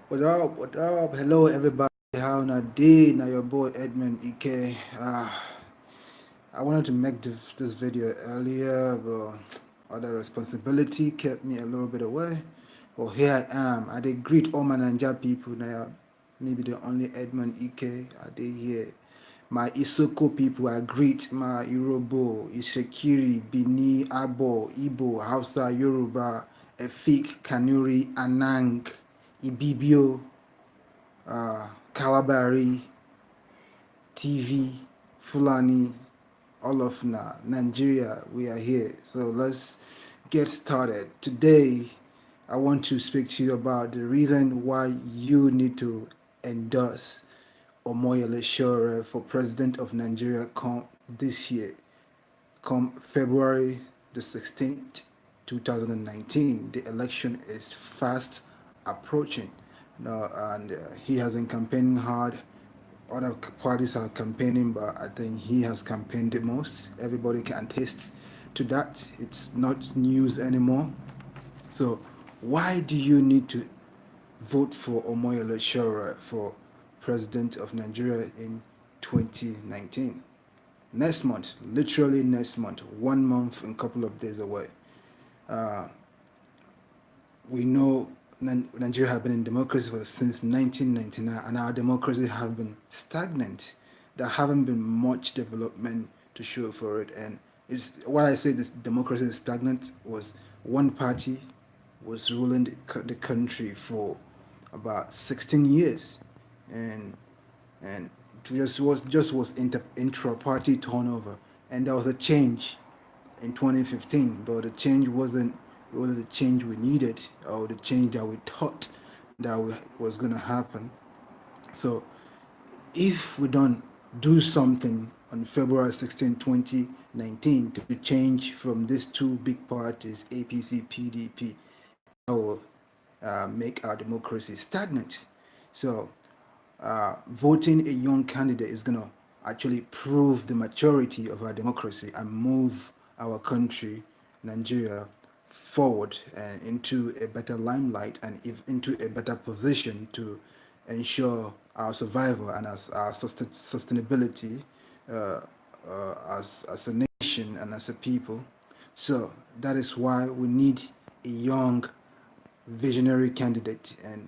What up? What up? Hello, everybody. How na day? Now your boy Edmund Ike. I wanted to make this video earlier, but other responsibility kept me a little bit away. Well, here I am. I did greet all my Nanja people now. Maybe the only Edmund Ike. I did here. My Isoko people, I greet my Yorubo, Ishekiri, Bini, Abo, Igbo, Hausa, Yoruba, Efik, Kanuri, Anang, Ibibio, Kalabari, TV, Fulani, all of Nigeria, we are here. So let's get started. Today, I want to speak to you about the reason why you need to endorse Omoyele Sowore for president of Nigeria come this year, come February the 16th, 2019. The election is fast approaching. No, and he has been campaigning hard. Other parties are campaigning, but I think he has campaigned the most. Everybody can attest to that. It's not news anymore. So, why do you need to vote for Omoyele Sowore for president of Nigeria in 2019? Next month, literally next month, 1 month and a couple of days away. Uh, we know Nigeria has been in democracy since 1999, and our democracy has been stagnant. There haven't been much development to show for it, and it's why I say this democracy is stagnant was one party was ruling the country for about 16 years, and and it just was intra-party turnover, and there was a change in 2015, but the change wasn't really the change we needed or the change that we thought that was going to happen. So if we don't do something on February 16, 2019 to change from these two big parties, APC, PDP, that will make our democracy stagnant. So voting a young candidate is going to actually prove the maturity of our democracy and move our country, Nigeria, forward and into a better limelight and into a better position to ensure our survival and our sustainability uh, as a nation and as a people. So that is why we need a young visionary candidate. And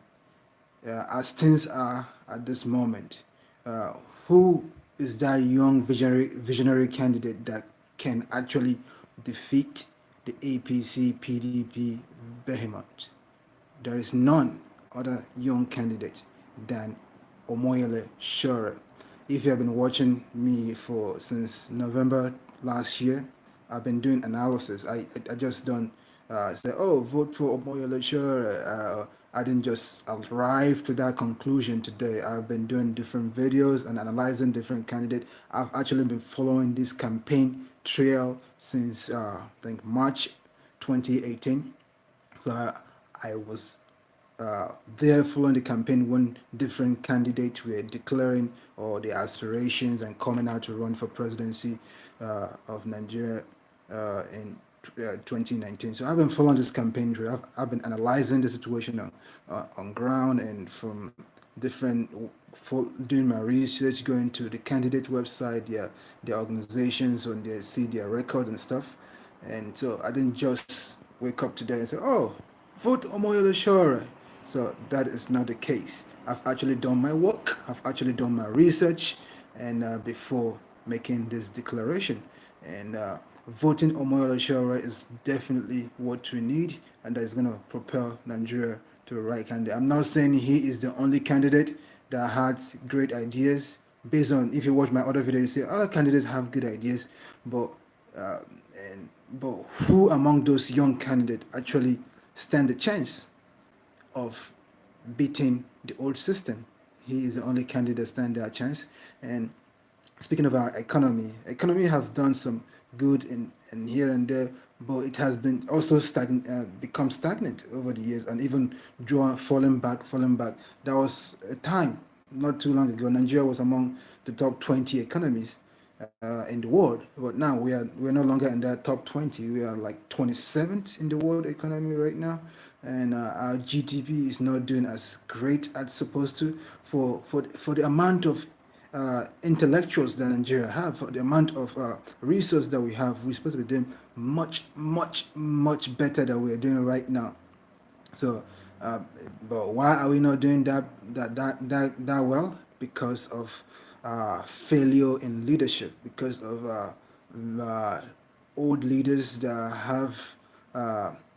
as things are at this moment, uh, who is that young visionary candidate that can actually defeat the APC PDP behemoth? There is none other young candidate than Omoyele Sowore. If you have been watching me for since November last year, I've been doing analysis. I just don't say, oh, vote for Omoyele Sowore. I didn't just arrive to that conclusion today. I've been doing different videos and analyzing different candidates. I've actually been following this campaign trail since I think March 2018. So I was there following the campaign when different candidates were declaring or their aspirations and coming out to run for presidency of Nigeria in 2019. So I've been following this campaign trail. I've been analyzing the situation on ground and from different doing my research, going to the candidate website, their organizations, and they see their record and stuff. And so I didn't just wake up today and say, "Oh, vote Omoyele Sowore." So that is not the case. I've actually done my work. I've actually done my research, and before making this declaration, and voting Omoyele Sowore is definitely what we need, and that is going to propel Nigeria to the right candidate. I'm not saying he is the only candidate that has great ideas. Based on if you watch my other videos, you say other candidates have good ideas, but uh, but who among those young candidates actually stand a chance of beating the old system? He is the only candidate that stand that chance. And speaking of our economy have done some good in here and there, but it has been also become stagnant over the years, and even falling back. There was a time not too long ago, Nigeria was among the top 20 economies in the world, but now we're no longer in that top 20. We are like 27th in the world economy right now, and our GDP is not doing as great as supposed to for the amount of intellectuals that Nigeria have, for the amount of resources that we have. We're supposed to be doing much better than we're doing right now. So, uh, but why are we not doing that well? Because of failure in leadership, because of uh, old leaders that have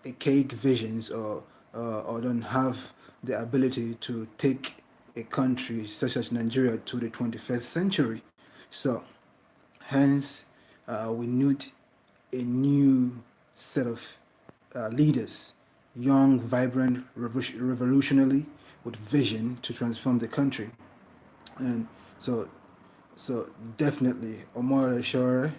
archaic visions, or don't have the ability to take a country such as Nigeria to the 21st century. So, hence, we need a new set of leaders, young, vibrant, revolutionary, with vision to transform the country. And so, so definitely, Omoyele Sowore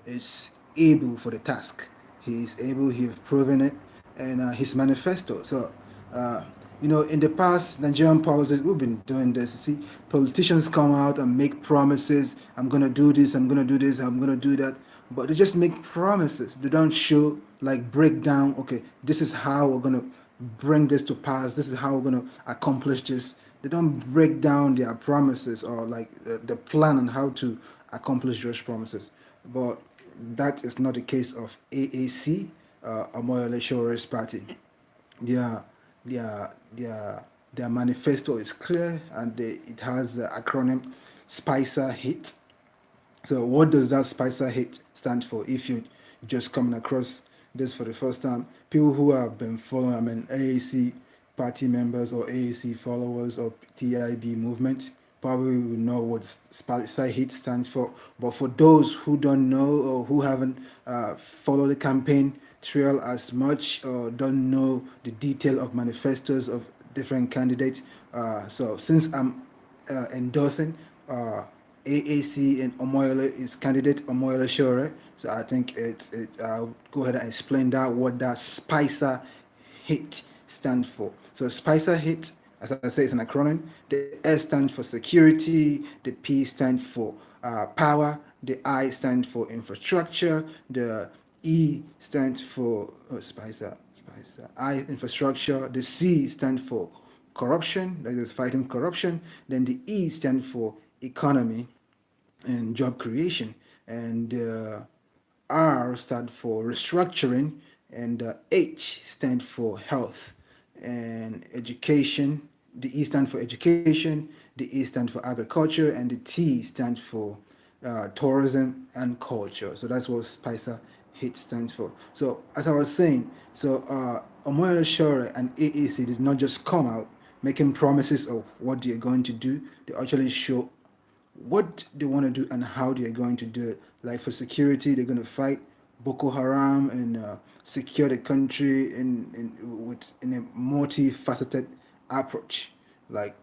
is able for the task. He is able. He has proven it, and his manifesto. So, uh, in the past, Nigerian politics, we've been doing this. See, politicians come out and make promises. I'm gonna do this. I'm gonna do this. I'm gonna do that. But they just make promises. They don't show, like, break down. Okay, this is how we're gonna bring this to pass. This is how we're gonna accomplish this. They don't break down their promises, or like the plan on how to accomplish those promises. But that is not the case of AAC, Omoyele Sowore's party. Their their manifesto is clear, and it has the acronym SPICER HIT. So what does that Spicer hit stand for? If you just coming across this for the first time, people who have been following, AAC party members or AAC followers or TIB movement probably will know what Spicer hit stands for. But for those who don't know, or who haven't followed the campaign trail as much, or don't know the detail of manifestos of different candidates, so since I'm endorsing AAC and Omoyele is candidate Omoyele Sowore. So I think I'll go ahead and explain that, what that Spicer HIT stands for. So Spicer HIT, as I say, is an acronym. The S stands for security, the P stands for power, the I stands for infrastructure, the E stands for Spicer I, infrastructure, the C stands for corruption, that is fighting corruption. Then the E stands for economy and job creation, and R stand for restructuring, and H stand for health and education. The E stand for education, the E stand for agriculture, and the T stands for tourism and culture. So that's what Spicer HIT stands for. So as I was saying, so Omoyele Sowore and AAC did not just come out making promises of what they're going to do. They actually show what they want to do and how they are going to do it. Like for security, they're going to fight Boko Haram and secure the country in a multifaceted approach, like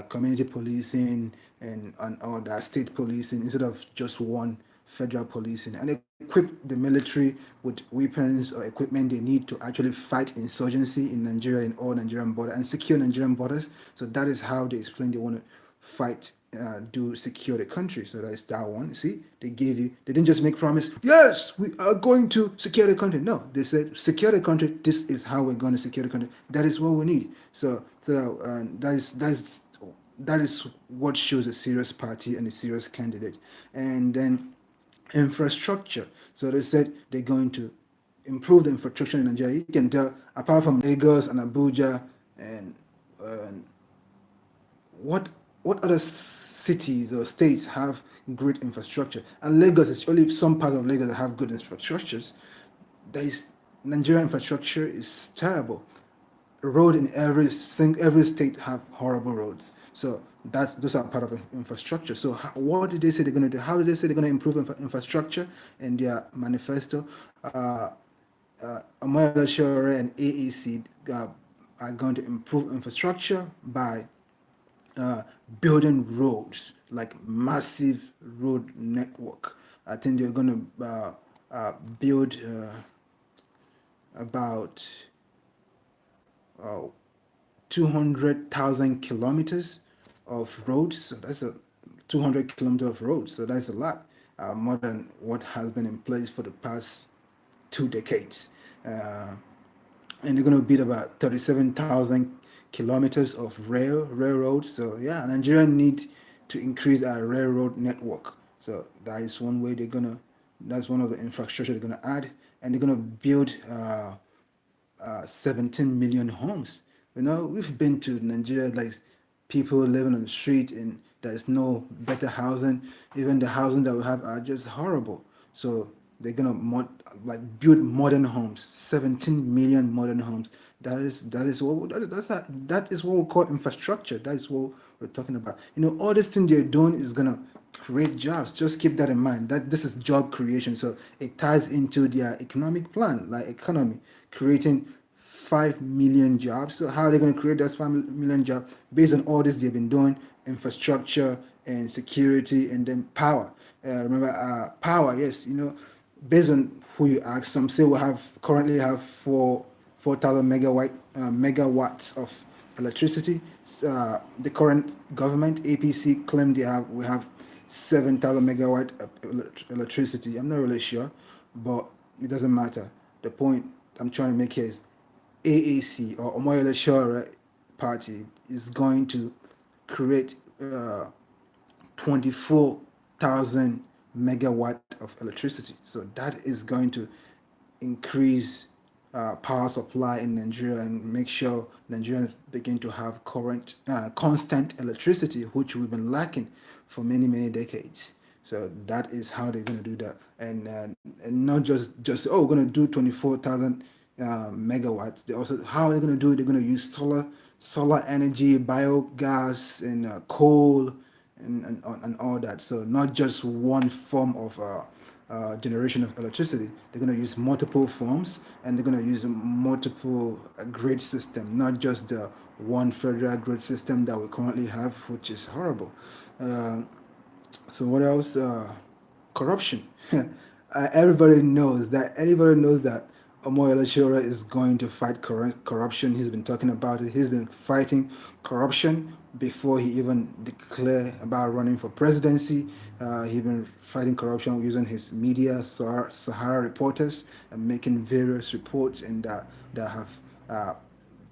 community policing and all that, state policing instead of just one federal policing, and equip the military with weapons or equipment they need to actually fight insurgency in Nigeria, in all Nigerian borders, and secure Nigerian borders. So that is how they explain they want to fight, do secure the country. So that's that one. See, they gave you, they didn't just make promise, yes, we are going to secure the country. No, they said, secure the country. This is how we're going to secure the country. That is what we need. So that is what shows a serious party and a serious candidate. And then infrastructure. So they said they're going to improve the infrastructure in Nigeria. You can tell, apart from Lagos and Abuja, and uh, what what other cities or states have great infrastructure? And Lagos is only some part of Lagos that have good infrastructures. There is Nigerian infrastructure is terrible. Road in every state have horrible roads. So those are part of infrastructure. So what did they say they're going to do? How did they say they're going to improve infrastructure in their manifesto? Omoyele Sowore and AEC are going to improve infrastructure by uh, building roads, like massive road network. I think they're going to build about uh, 200,000 kilometers of roads. So that's a 200 kilometers of roads. So that's a lot, more than what has been in place for the past 2 decades. Uh, and they're going to build about 37,000 kilometers of railroad. So yeah, Nigeria needs to increase our railroad network. So that is one way they're gonna. That's one of the infrastructure they're gonna add, and they're gonna build 17 million homes. We've been to Nigeria, like people living on the street, and there's no better housing. Even the housing that we have are just horrible. So they're gonna build modern homes, 17 million modern homes. That is what we call infrastructure. That is what we're talking about. All this thing they're doing is gonna create jobs. Just keep that in mind. That this is job creation. So it ties into their economic plan, like economy, creating 5 million jobs. So how are they going to create those 5 million jobs based on all this they've been doing, infrastructure and security, and then power. Remember, power. Yes, based on who you ask, some say we currently have 4,000 megawatts of electricity. The current government APC claim we have 7,000 megawatt of electricity. I'm not really sure, but it doesn't matter. The point I'm trying to make here is AAC, or Omoyele Sowore party, is going to create 24,000 megawatt of electricity. So that is going to increase power supply in Nigeria and make sure Nigerians begin to have constant electricity, which we've been lacking for many, many decades. So that is how they're going to do that, and not just we're going to do 24,000 megawatts. They also, how are they going to do it? They're going to use solar energy, biogas, and coal, and all that. So not just one form of generation of electricity. They're going to use multiple forms, and they're going to use multiple grid system, not just the one federal grid system that we currently have, which is horrible. Uh, so what else? Corruption. Everybody knows that Omoyele Sowore is going to fight corruption. He's been talking about it. He's been fighting corruption before he even declared about running for presidency. He's been fighting corruption using his media, Sahara reporters, and making various reports, and that have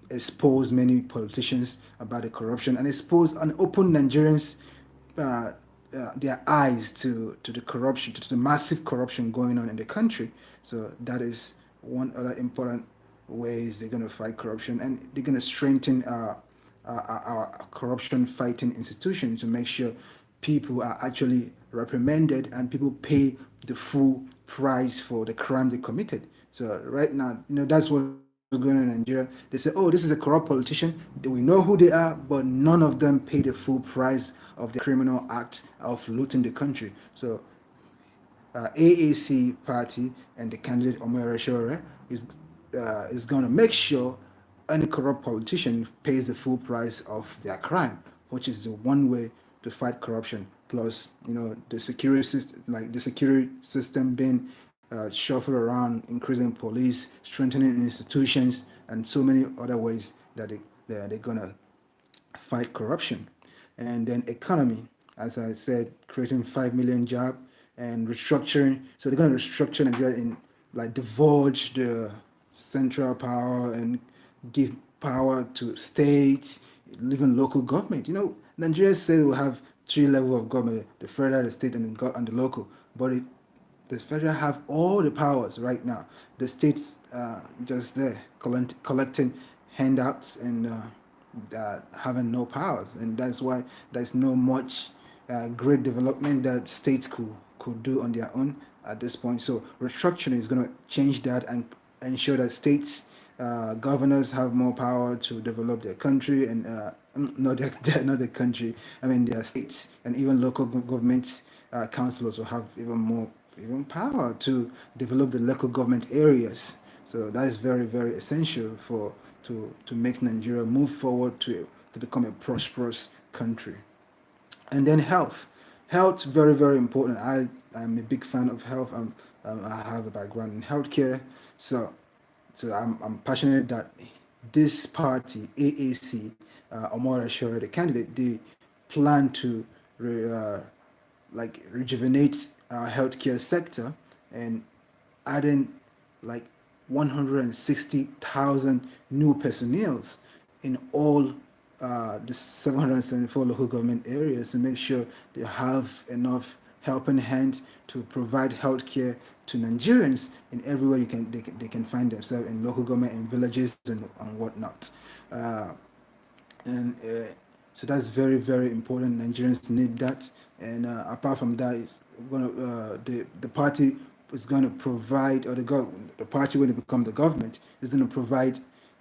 exposed many politicians about the corruption, and exposed and opened Nigerians their eyes to the corruption, to the massive corruption going on in the country. So that is one other important ways they're going to fight corruption, and they're going to strengthen our corruption fighting institution to make sure people are actually reprimanded and people pay the full price for the crime they committed. So right now, that's what's going on in Nigeria. They say, "Oh, this is a corrupt politician. We know who they are, but none of them pay the full price of their criminal act of looting the country." So AAC party and the candidate Omoyele Sowore is going to make sure any corrupt politician pays the full price of their crime, which is the one way to fight corruption. Plus, the security system being shuffled around, increasing police, strengthening institutions, and so many other ways that they're gonna fight corruption. And then economy, as I said, creating 5 million jobs and restructuring. So they're going to restructure Nigeria in, like, divulge the central power and give power to states, even local government. Nigeria says we have three levels of government: the federal, the state, and the local. But the federal have all the powers right now. The states just there collecting handouts and having no powers, and that's why there's no much great development that states could do on their own at this point. So restructuring is going to change that and ensure that states governors have more power to develop their country, and not not the country. I mean their states, and even local governments councillors will have even power to develop the local government areas. So that is very, very essential to make Nigeria move forward to become a prosperous country. And then health, very, very important. I'm a big fan of health. I have a background in healthcare, so I'm passionate that this party, AAC, Omora Shore, the candidate, they plan to re, rejuvenate our healthcare sector, and adding, like, 160,000 new personnel in all the 774 local government areas to make sure they have enough helping hands to provide healthcare to Nigerians in everywhere they can find themselves in local government, in villages and whatnot. Uh, and so that's very very important. Nigerians need that, and apart from that, it's gonna the party is going to provide, or the party when it become the government is going to provide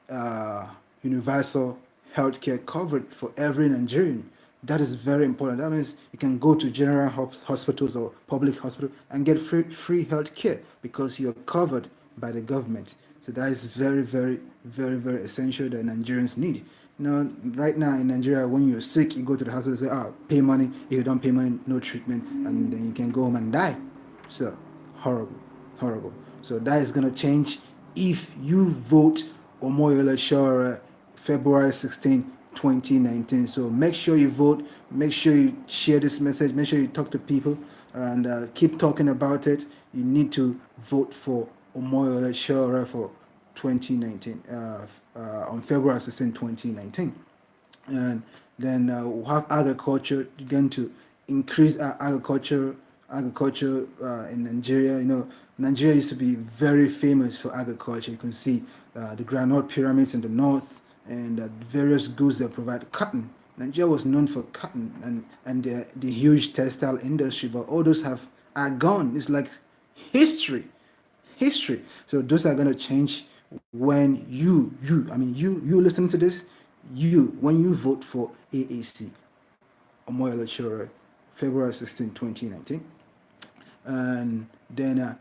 uh, universal healthcare coverage for every Nigerian. That is very important. That means you can go to general hospitals or public hospital and get free health care because you're covered by the government. So that is very, very, very, very essential that Nigerians need. You know, right now in Nigeria, when you're sick, you go to the hospital and say, pay money. If you don't pay money, no treatment, and then you can go home and die. So, horrible, horrible. So that is going to change if you vote Omoyele Sowore February 16, 2019. So make sure you vote, make sure you share this message, make sure you talk to people, and keep talking about it. You need to vote for Omoyele Sowore for 2019, on February 16, 2019. And then we'll have agriculture, again, to increase our agriculture in Nigeria. You know, Nigeria used to be very famous for agriculture. You can see the granite pyramids in the north, and various goods that provide cotton. Nigeria was known for cotton and the huge textile industry, but all those are gone. It's like history. So those are going to change when you listen to this, when you vote for AAC, Omoyele Sowore, February 16, 2019. And then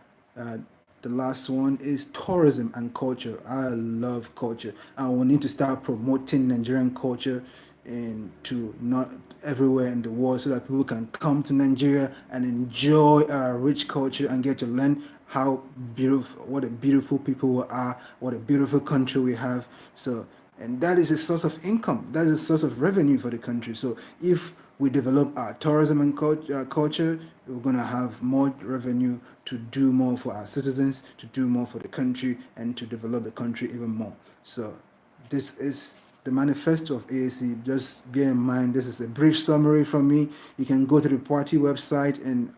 the last one is tourism and culture. I love culture, and we need to start promoting Nigerian culture into not everywhere in the world so that people can come to Nigeria and enjoy our rich culture and get to learn how beautiful, what a beautiful people we are, what a beautiful country we have. So, and that is a source of income, that is a source of revenue for the country. So if we develop our tourism and culture, we're going to have more revenue to do more for our citizens, to do more for the country, and to develop the country even more. So this is the manifesto of AAC. Just bear in mind, this is a brief summary from me. You can go to the party website and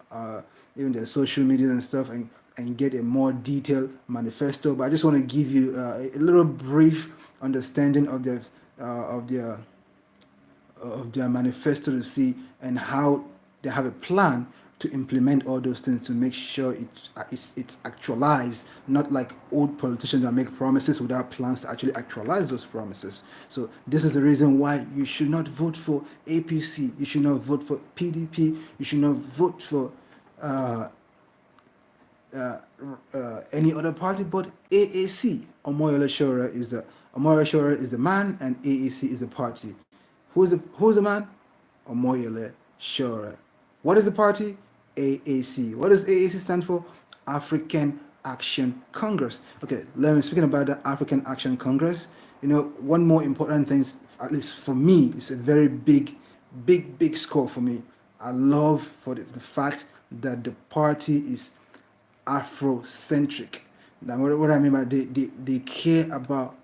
even the social media and stuff, and get a more detailed manifesto. But I just want to give you a little brief understanding of their manifesto to see and how they have a plan to implement all those things to make sure it's actualized, not like old politicians that make promises without plans to actually actualize those promises. So this is the reason why you should not vote for APC, you should not vote for PDP, you should not vote for any other party but AAC. Omoyele Sowore is the man, and AAC is the party. Who's the man? Omoyele Sowore. What is the party? AAC. What does AAC stand for? African Action Congress. Okay, let me speaking about the African Action Congress. You know, one more important thing, at least for me, it's a very big score for me. I love for the fact that the party is Afrocentric. Now, what I mean by they care about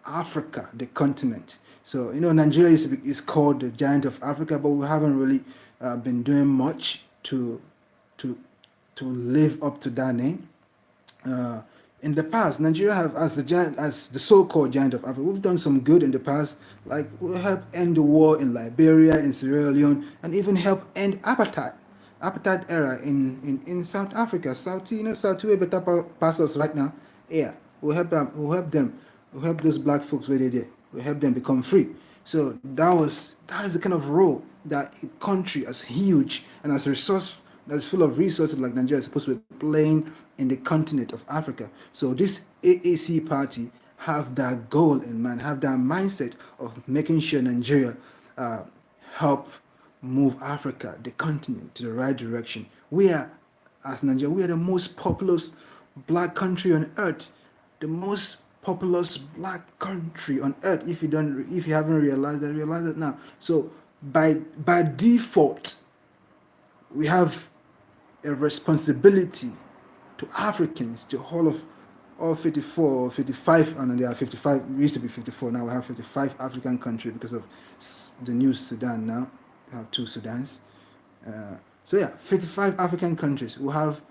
Africa, the continent. So, you know, Nigeria is called the giant of Africa, but we haven't really been doing much to to live up to that name. In the past, Nigeria have, as the so-called giant of Africa, we've done some good in the past. Like we helped end the war in Liberia, in Sierra Leone, and even help end apartheid era in South Africa. South way better pass us right now. Yeah, we'll help them. We'll help those black folks where they're there. We'll help them become free. So that is the kind of role that a country as huge and as resource that is full of resources like Nigeria is supposed to be playing in the continent of Africa. So this AAC party have that goal in mind, have that mindset of making sure Nigeria help move Africa, the continent, to the right direction. As Nigeria, we are the most populous black country on earth, the most populous black country on earth. If you haven't realized that, realize it now. So by default, we have a responsibility to Africans, to all of or 54 or 55, and there are 55, it used to be 54, now we have 55 African countries because of the new Sudan now. We have two Sudans. So yeah, 55 African countries. We have,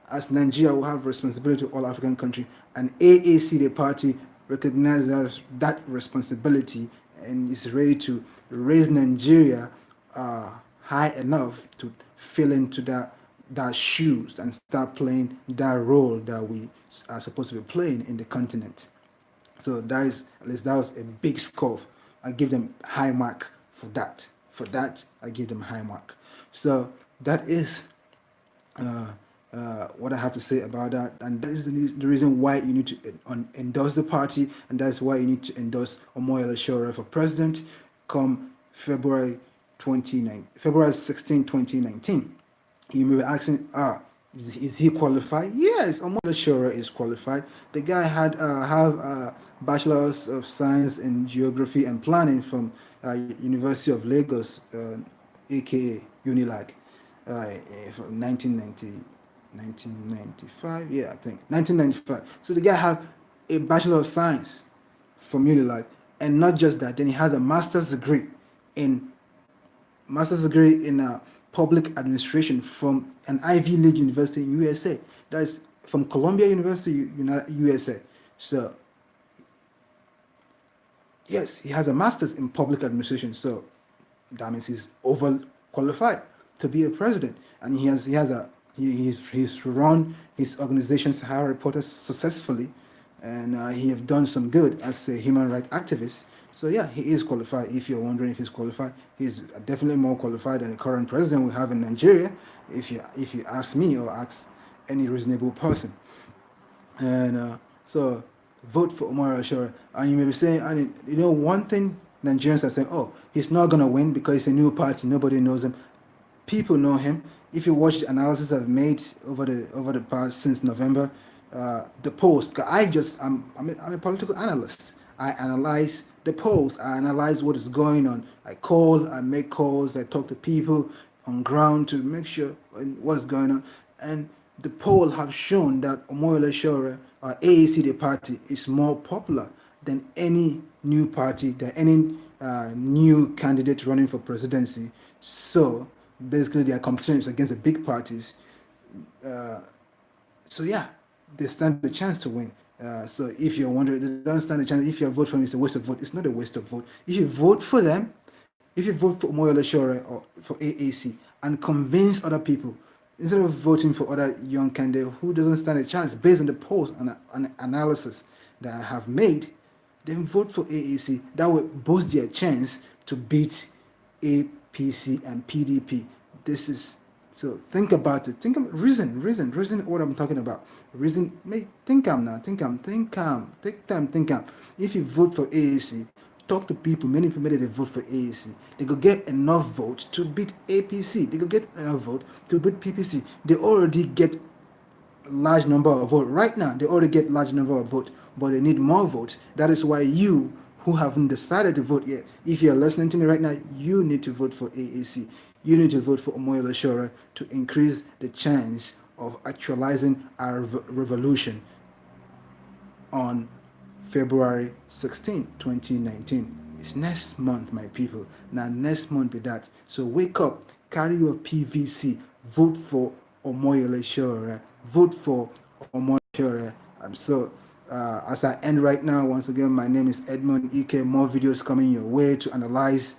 as Nigeria, we have responsibility to all African countries, and AAC, the party, recognizes that responsibility and is ready to raise Nigeria high enough to fill into that shoes and start playing that role that we are supposed to be playing in the continent. So that is, at least that was a big score. I give them high mark for that. For that, I give them high mark. So that is what I have to say about that, and that is the reason why you need to endorse the party, and that's why you need to endorse Omoyele Sowore for president come February 16, 2019. You may be asking, is he qualified? Yes, Omoyele Sowore is qualified. The guy had have a bachelor's of science in geography and planning from University of Lagos, aka Unilag, from 1995. Yeah, I think 1995. So the guy have a bachelor of science from Unilag, and not just that. Then he has a in public administration from an Ivy League university in USA. That is from Columbia University, USA. So yes, he has a master's in public administration. So that means he's overqualified to be a president, and he's run his organization Sahara Reporters successfully, and he have done some good as a human rights activist. So yeah, he is qualified. If you're wondering if he's qualified, he's definitely more qualified than the current president we have in Nigeria. If you ask me or ask any reasonable person, and so vote for Omar Ashura. And you may be saying, I mean, one thing Nigerians are saying, oh, he's not gonna win because it's a new party, nobody knows him. People know him. If you watch the analysis I've made over the past since November, the polls. Because I'm a political analyst. I analyze the polls. I analyze what is going on. I make calls. I talk to people on ground to make sure what's going on. And the poll have shown that Omoyele Sowore, AAC, the party, is more popular than any new party, than any new candidate running for presidency. So basically, their competition is against the big parties. So yeah, they stand a chance to win. So if you're wondering, they don't stand a chance. If you vote for them, it's a waste of vote. It's not a waste of vote. If you vote for them, if you vote for Omoyele Sowore or for AAC and convince other people, instead of voting for other young candidates who doesn't stand a chance based on the polls and analysis that I have made, then vote for AAC. That will boost their chance to beat APC and PDP. This is so. Think about it. Reason what I'm talking about. Reason. Think calm now. Think calm. Take time. Think calm. If you vote for AAC, talk to people. Many people that they vote for AAC. They could get enough votes to beat APC. They could get enough vote to beat PPC. They already get large number of votes right now. They already get large number of votes, but they need more votes. That is why you who haven't decided to vote yet, if you're listening to me right now, you need to vote for AAC. You need to vote for Omoyele Sowore to increase the chance of actualizing our revolution on February 16, 2019. It's next month, my people. Now, next month be that. So wake up, carry your PVC, vote for Omoyele Sowore, vote for Omoyele Sowore. As I end right now, once again, my name is Edmund Ike. More videos coming your way to analyze.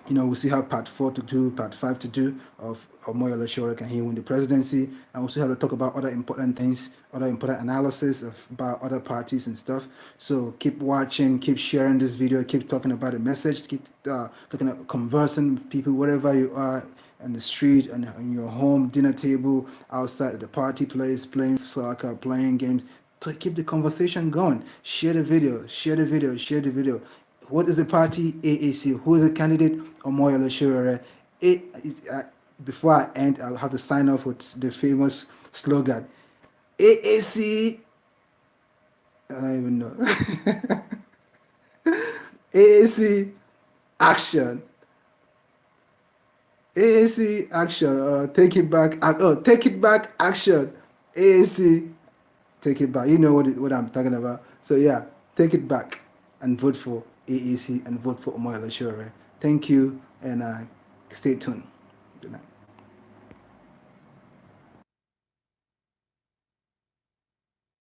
We still have part 4 to do, part 5 to do of Omoyele Sowore, can he win the presidency? And we still have to talk about other important things, other important analysis about other parties and stuff. So keep watching, keep sharing this video, keep talking about the message, keep talking about conversing with people wherever you are, in the street, and in your home, dinner table, outside at the party place, playing soccer, playing games, to keep the conversation going. Share the video, share the video, share the video. What is the party? AAC. Who is the candidate? Omoyele Sowore. Before I end, I'll have to sign off with the famous slogan. AAC. I don't even know. AAC action. AAC action. Take it back. Take it back action. AAC Take it back. You know what I'm talking about. So yeah, take it back and vote for AAC and vote for Omoyele Sowore. Thank you, and stay tuned. Good night.